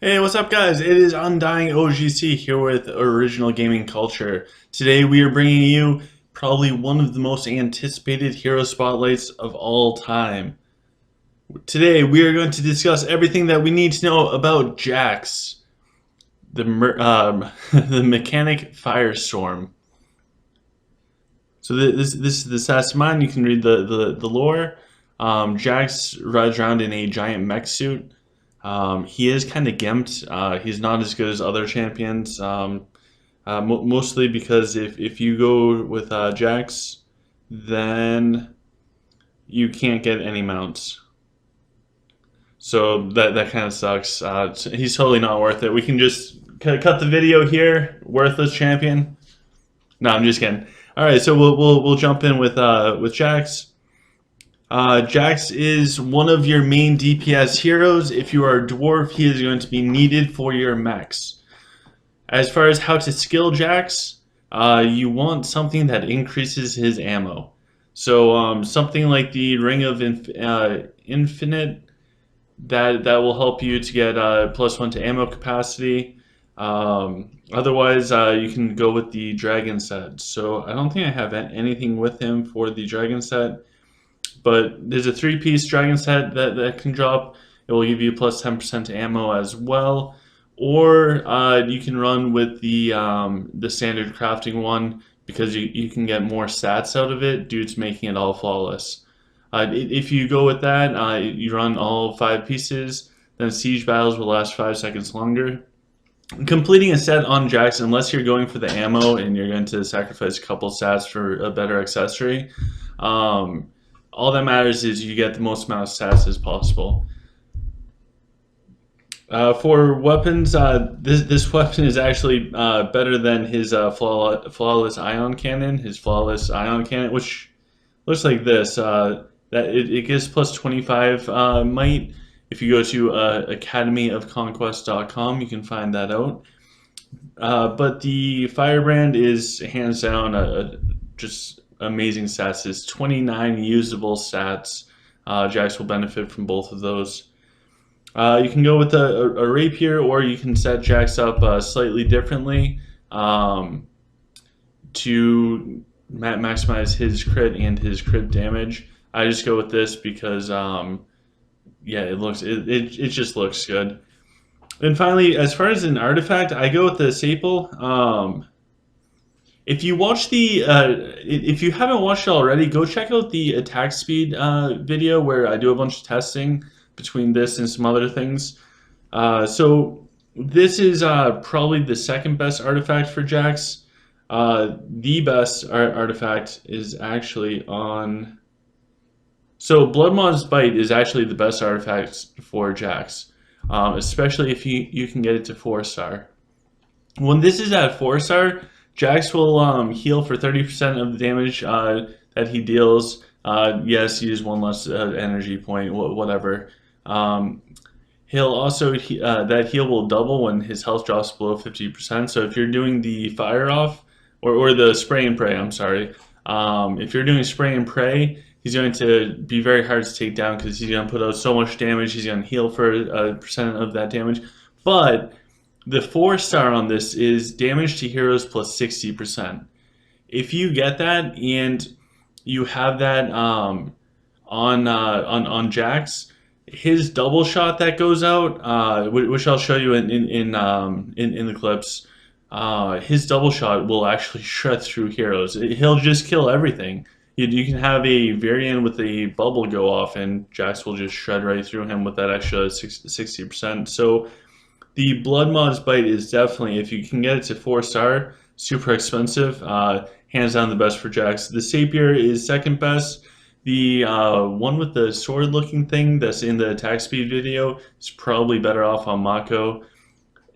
Hey, what's up, guys? It is Undying OGC here with Original Gaming Culture. Today, we are bringing you probably one of the most anticipated hero spotlights of all time. Today, we are going to discuss everything that we need to know about Jacques, the mechanic Firestorm. So this is the stats of mine. You can read the lore. Jacques rides around in a giant mech suit. He is kind of gimped. He's not as good as other champions. Mostly because if you go with Jax, then you can't get any mounts. So that kind of sucks. He's totally not worth it. We can just cut the video here. Worthless champion. No, I'm just kidding. All right, so we'll jump in with Jax. Jax is one of your main DPS heroes. If you are a dwarf, he is going to be needed for your mechs. As far as how to skill Jax, you want something that increases his ammo. So something like the Ring of Infinite that will help you to get +1 to ammo capacity. Otherwise, you can go with the Dragon set. So I don't think I have anything with him for the Dragon set, but there's a three-piece Dragon set that can drop. It will give you +10% to ammo as well. Or you can run with the standard crafting one because you can get more stats out of it due to making it all flawless. If you go with that, you run all 5 pieces, then siege battles will last 5 seconds longer. Completing a set on Jax, unless you're going for the ammo and you're going to sacrifice a couple stats for a better accessory, um, all that matters is you get the most amount of stats as possible. For weapons, this weapon is actually better than his flawless ion cannon. His flawless ion cannon, which looks like this. That it gives +25 might. If you go to academyofconquest.com, you can find that out. But the Firebrand is hands down just amazing stats. It's 29 usable stats. Jax will benefit from both of those. You can go with a rapier, or you can set Jax up slightly differently to maximize his crit and his crit damage. I just go with this because, yeah, it just looks good. And finally, as far as an artifact, I go with the Saple. If you watch if you haven't watched it already, go check out the attack speed video where I do a bunch of testing between this and some other things. So this is probably the second best artifact for Jax. The best artifact is actually on. So Bloodmaw's Bite is actually the best artifact for Jax, especially if you can get it to 4-star. When this is at 4-star, Jax will heal for 30% of the damage that he deals. Yes, use one less energy point, whatever. Um, he'll also that heal will double when his health drops below 50%. So if you're doing the fire off or the spray and pray, I'm sorry. If you're doing spray and pray, he's going to be very hard to take down because he's going to put out so much damage. He's going to heal for a percent of that damage, but the 4-star on this is damage to heroes +60%. If you get that and you have that on Jax, his double shot that goes out, which I'll show you in the clips, his double shot will actually shred through heroes. He'll just kill everything. You can have a variant with a bubble go off, and Jax will just shred right through him with that extra 60%. So the Bloodmaw's Bite is definitely, if you can get it to 4-star, super expensive. Hands down the best for Jax. The Sapier is second best. The one with the sword-looking thing that's in the attack speed video is probably better off on Mako.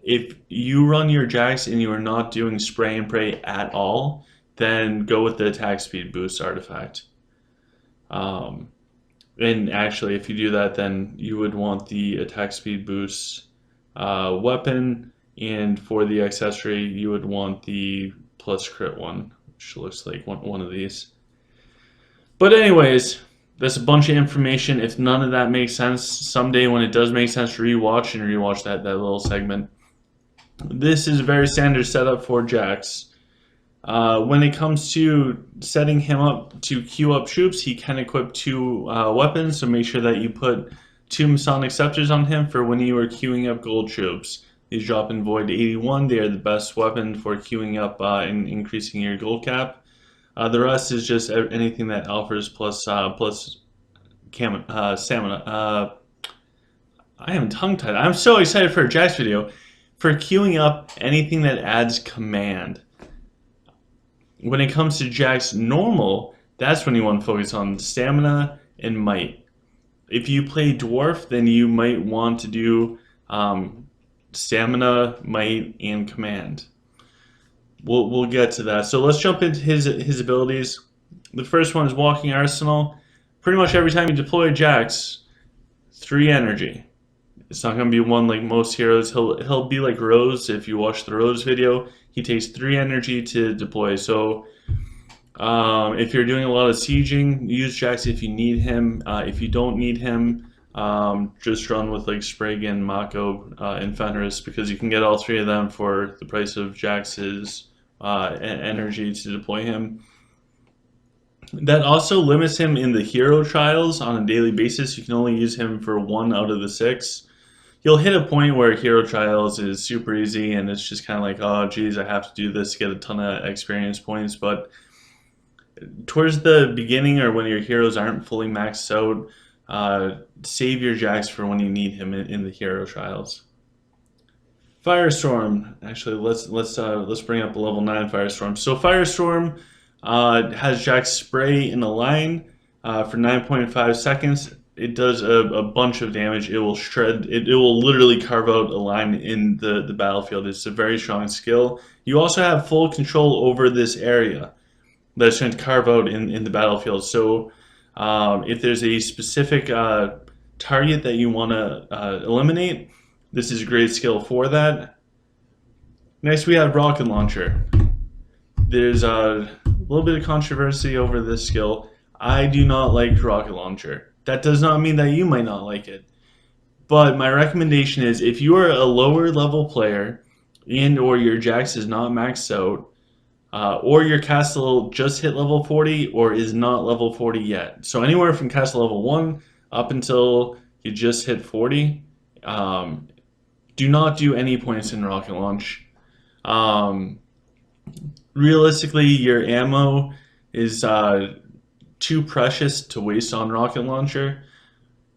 If you run your Jax and you are not doing spray and pray at all, then go with the attack speed boost artifact. Um, and actually, if you do that, then you would want the attack speed boost weapon, and for the accessory, you would want the plus crit one, which looks like one of these. But anyways, That's a bunch of information. If none of that makes sense, someday when it does make sense, rewatch and rewatch that little segment. This is a very standard setup for Jacques. When it comes to setting him up to queue up troops, he can equip 2 weapons, so make sure that you put 2 Masonic Scepters on him for when you are queuing up gold troops. These drop in Void 81. They are the best weapon for queuing up and increasing your gold cap. The rest is just anything that offers plus stamina. I am tongue-tied. I'm so excited for a Jacques video. For queuing up anything that adds command. When it comes to Jacques normal, that's when you want to focus on stamina and might. If you play dwarf, then you might want to do stamina, might, and command. We'll get to that. So let's jump into his abilities. The first one is Walking Arsenal. Pretty much every time you deploy Jacques, 3 energy. It's not going to be 1 like most heroes. He'll be like Rose. If you watch the Rose video, he takes 3 energy to deploy. So if you're doing a lot of sieging, use Jacques if you need him. If you don't need him, just run with like Sprig and Mako and Fenris, because you can get all 3 of them for the price of Jax's energy to deploy him. That also limits him in the hero trials on a daily basis. You can only use him for 1 out of the 6. You'll hit a point where hero trials is super easy and it's just kind of like, oh geez, I have to do this to get a ton of experience points. But towards the beginning, or when your heroes aren't fully maxed out, save your Jacques for when you need him in the hero trials. Firestorm. Actually, let's bring up a level 9 Firestorm. So Firestorm has Jacques spray in a line for 9.5 seconds. It does a bunch of damage. It will shred. It will literally carve out a line in the battlefield. It's a very strong skill. You also have full control over this area that's going to carve out in the battlefield. So if there's a specific target that you want to eliminate, this is a great skill for that. Next, we have Rocket Launcher. There's a little bit of controversy over this skill. I do not like Rocket Launcher. That does not mean that you might not like it. But my recommendation is, if you are a lower level player and or your Jacques is not maxed out, or your castle just hit level 40 or is not level 40 yet. So anywhere from castle level 1 up until you just hit 40, do not do any points in Rocket Launch. Realistically, your ammo is too precious to waste on Rocket Launcher.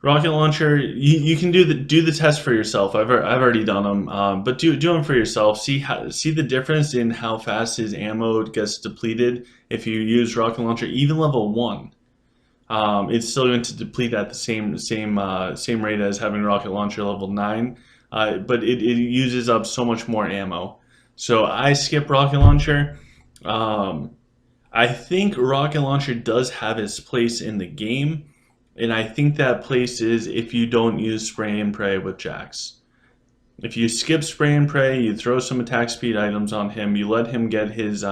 Rocket Launcher, you can do the test for yourself. I've already done them, but do them for yourself. See the difference in how fast his ammo gets depleted if you use Rocket Launcher. Even level 1, it's still going to deplete at the same rate as having Rocket Launcher level 9, but it uses up so much more ammo. So I skip Rocket Launcher. I think Rocket Launcher does have its place in the game, and I think that place is if you don't use Spray and Pray with Jacques. If you skip Spray and Pray, you throw some attack speed items on him, you let him get his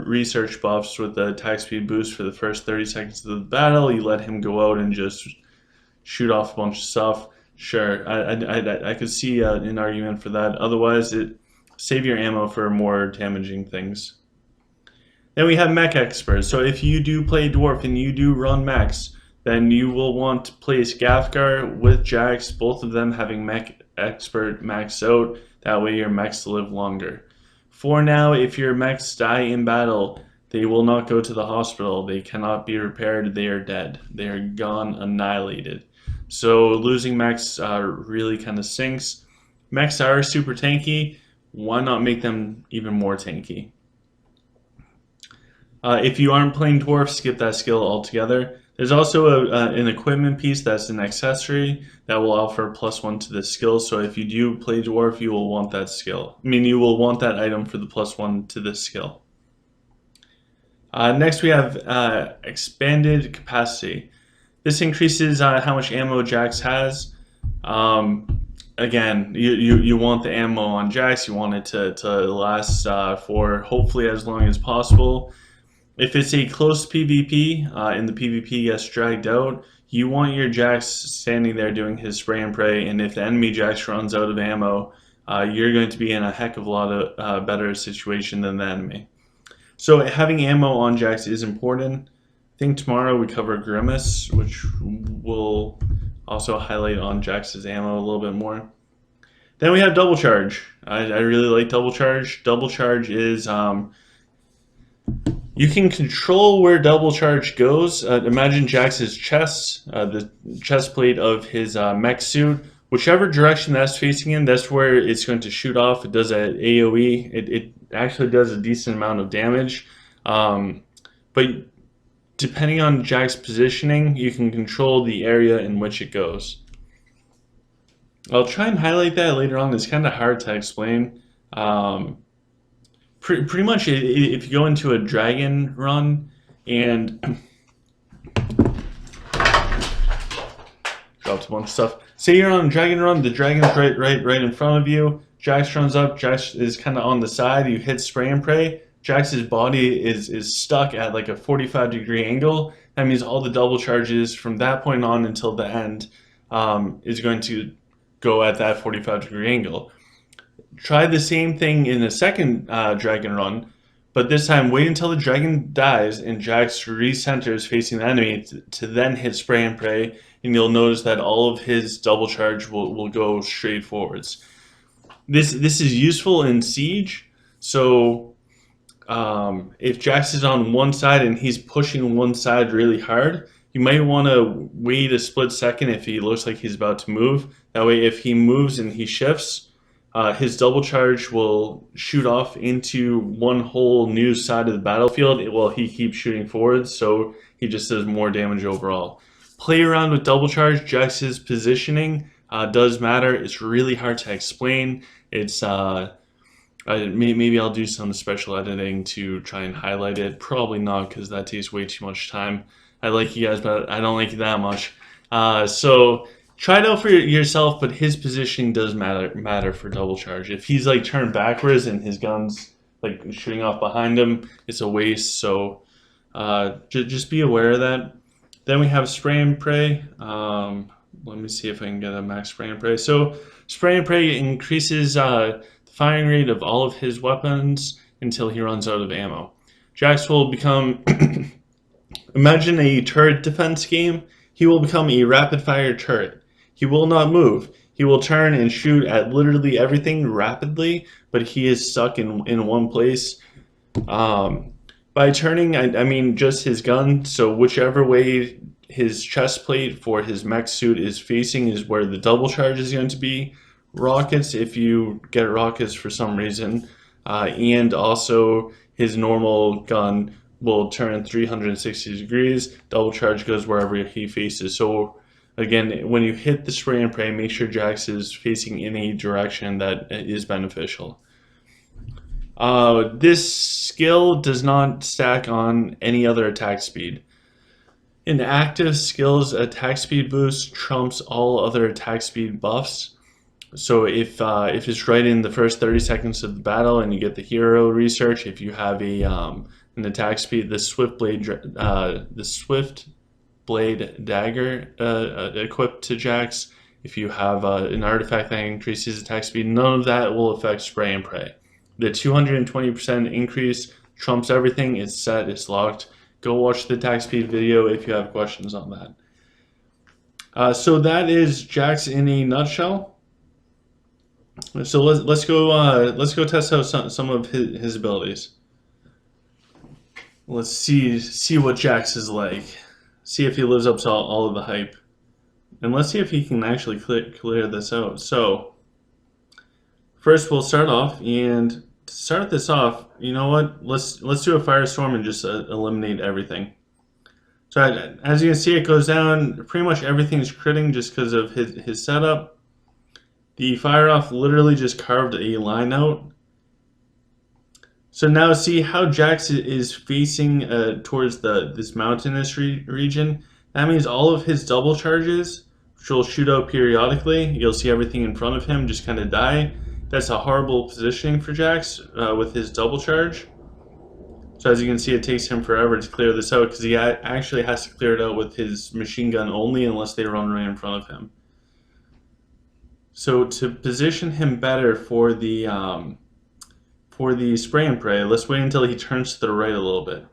research buffs with the attack speed boost for the first 30 seconds of the battle, you let him go out and just shoot off a bunch of stuff. Sure, I could see an argument for that. Otherwise, save your ammo for more damaging things. Then we have Mech Expert. So if you do play Dwarf and you do run mechs, then you will want to place Gafgar with Jacques, both of them having Mech Expert maxed out. That way your mechs live longer. For now, if your mechs die in battle, they will not go to the hospital. They cannot be repaired. They are dead. They are gone, annihilated. So losing mechs really kind of sinks. Mechs are super tanky. Why not make them even more tanky? If you aren't playing Dwarf, skip that skill altogether. There's also an equipment piece that's an accessory that will offer +1 to this skill. So if you do play Dwarf, you will want that skill. You will want that item for the +1 to this skill. Next we have Expanded Capacity. This increases how much ammo Jacques has. Again, you want the ammo on Jacques. You want it to last for hopefully as long as possible. If it's a close PvP and the PvP gets dragged out, you want your Jax standing there doing his spray and pray, and if the enemy Jax runs out of ammo, you're going to be in a heck of a lot of better situation than the enemy. So having ammo on Jax is important. I think tomorrow we cover Grimace, which will also highlight on Jax's ammo a little bit more. Then we have Double Charge. I really like Double Charge. Double Charge is you can control where Double Charge goes. Imagine Jax's chest, the chest plate of his mech suit. Whichever direction that's facing in, that's where it's going to shoot off. It does an AoE. It actually does a decent amount of damage. But depending on Jax's positioning, you can control the area in which it goes. I'll try and highlight that later on. It's kind of hard to explain. Pretty much, if you go into a dragon run and dropped a bunch of stuff. Say you're on a dragon run, the dragon's right in front of you. Jax runs up, Jax is kind of on the side, you hit spray and pray. Jax's body is stuck at like a 45-degree angle. That means all the double charges from that point on until the end is going to go at that 45-degree angle. Try the same thing in a second dragon run, but this time wait until the dragon dies and Jax recenters facing the enemy to then hit spray and pray, and you'll notice that all of his double charge will go straight forwards. This is useful in Siege, so if Jax is on one side and he's pushing one side really hard, you might want to wait a split second if he looks like he's about to move. That way if he moves and he shifts, his double charge will shoot off into one whole new side of the battlefield while he keeps shooting forwards, so he just does more damage overall. Play around with double charge. Jax's positioning does matter. It's really hard to explain. It's maybe I'll do some special editing to try and highlight it. Probably not, because that takes way too much time. I like you guys, but I don't like you that much. So try it out for yourself, but his positioning does matter for double charge. If he's like turned backwards and his gun's like shooting off behind him, it's a waste. So just be aware of that. Then we have spray and pray. Let me see if I can get a max spray and pray. So spray and pray increases the firing rate of all of his weapons until he runs out of ammo. Jax will become, imagine a turret defense game. He will become a rapid fire turret. He will not move. He will turn and shoot at literally everything rapidly, but he is stuck in one place. By turning, I mean just his gun, so whichever way his chest plate for his mech suit is facing is where the double charge is going to be. Rockets, if you get rockets for some reason, and also his normal gun will turn 360 degrees. Double charge goes wherever he faces. So again, when you hit the spray and pray, make sure Jax is facing in a direction that is beneficial. This skill does not stack on any other attack speed. In active skills, attack speed boost trumps all other attack speed buffs. So if it's right in the first 30 seconds of the battle and you get the hero research, if you have an attack speed, the swift blade dagger equipped to Jax, if you have an artifact that increases attack speed, none of that will affect spray and pray. The 220% increase trumps everything. It's set, it's locked. Go watch the attack speed video if you have questions on that. So that is Jax in a nutshell. So let's go test out some of his abilities. Let's see what Jax is like. See if he lives up to all of the hype, and let's see if he can actually clear this out. So first we'll start off, and to start this off, you know what? Let's do a firestorm and just eliminate everything. So as you can see, it goes down. Pretty much everything's critting just because of his setup. The fire off literally just carved a line out. So now see how Jax is facing towards this mountainous region. That means all of his double charges, which will shoot out periodically. You'll see everything in front of him just kind of die. That's a horrible positioning for Jax with his double charge. So as you can see, it takes him forever to clear this out because he actually has to clear it out with his machine gun only unless they run right in front of him. So to position him better for the spray and pray, let's wait until he turns to the right a little bit.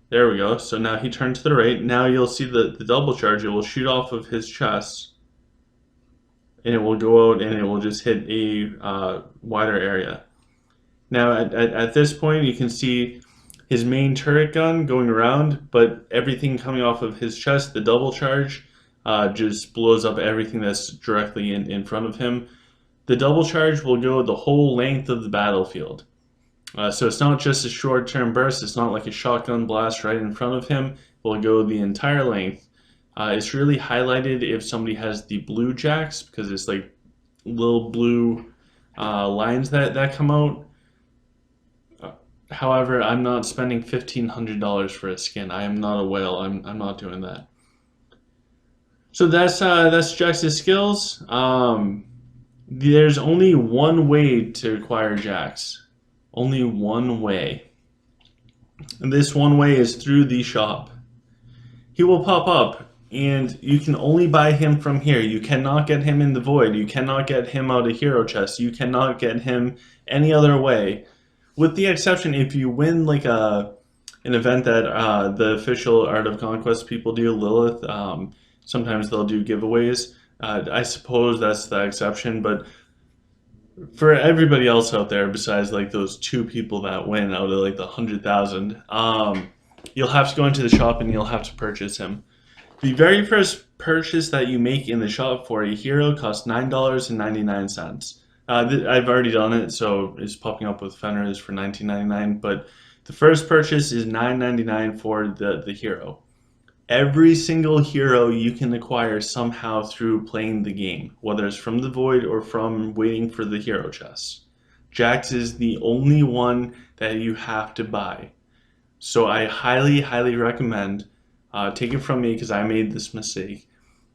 There we go. So now he turned to the right. Now you'll see the double charge. It will shoot off of his chest, and it will go out and it will just hit a wider area. Now at this point, you can see his main turret gun going around, but everything coming off of his chest, the double charge, just blows up everything that's directly in front of him. The double charge will go the whole length of the battlefield. So it's not just a short-term burst. It's not like a shotgun blast right in front of him. It will go the entire length. It's really highlighted if somebody has the blue Jacques because it's like little blue lines that come out. However, I'm not spending $1,500 for a skin. I am not a whale. I'm not doing that. So that's Jacques' skills. There's only one way to acquire Jacques. Only one way. And this one way is through the shop. He will pop up, and you can only buy him from here. You cannot get him in the void. You cannot get him out of hero chests. You cannot get him any other way. With the exception, if you win like an event that the official Art of Conquest people do, Lilith, sometimes they'll do giveaways. I suppose that's the exception, but for everybody else out there, besides like those 2 people that win out of like the 100,000, you'll have to go into the shop and you'll have to purchase him. The very first purchase that you make in the shop for a hero costs $9.99. I've already done it, so it's popping up with Fenris for $19.99. But the first purchase is $9.99 for the hero. Every single hero you can acquire somehow through playing the game, whether it's from the void or from waiting for the hero chests. Jacques is the only one that you have to buy. So I highly, highly recommend, take it from me because I made this mistake.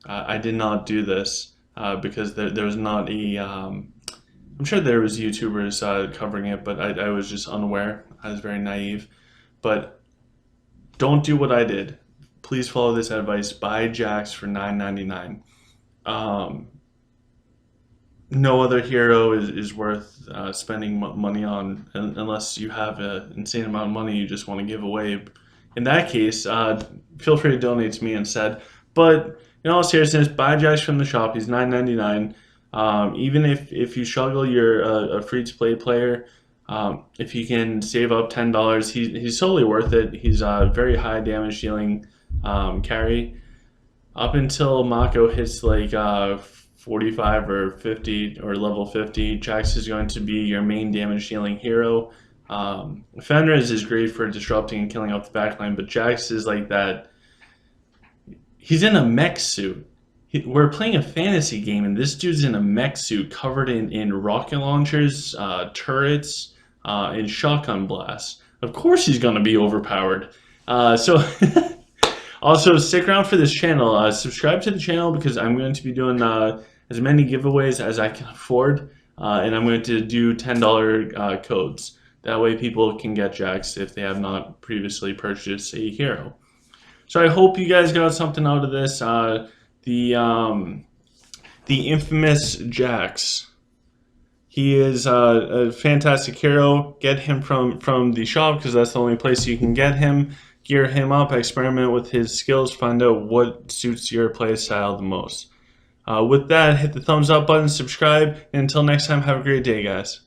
I did not do this because there was not a, I'm sure there was YouTubers covering it, but I was just unaware. I was very naive. But don't do what I did. Please follow this advice. Buy Jacques for $9.99. No other hero is worth spending money on unless you have an insane amount of money you just want to give away. In that case, feel free to donate to me instead. But in all seriousness, buy Jacques from the shop. He's $9.99. Even if you struggle, you're a free-to-play player. If you can save up $10, he's totally worth it. He's a very high damage dealing carry. Up until Mako hits like 45 or 50 or level 50, Jacques is going to be your main damage dealing hero. Fenris is great for disrupting and killing off the backline, but Jacques is like that. He's in a mech suit. We're playing a fantasy game, and this dude's in a mech suit covered in rocket launchers, turrets, and shotgun blasts. Of course he's going to be overpowered. Also, stick around for this channel. Subscribe to the channel because I'm going to be doing as many giveaways as I can afford, and I'm going to do $10 codes. That way people can get Jacques if they have not previously purchased a hero. So I hope you guys got something out of this. The infamous Jacques. He is a fantastic hero. Get him from the shop because that's the only place you can get him. Gear him up, experiment with his skills, find out what suits your play style the most. With that, hit the thumbs up button, subscribe, and until next time, have a great day, guys.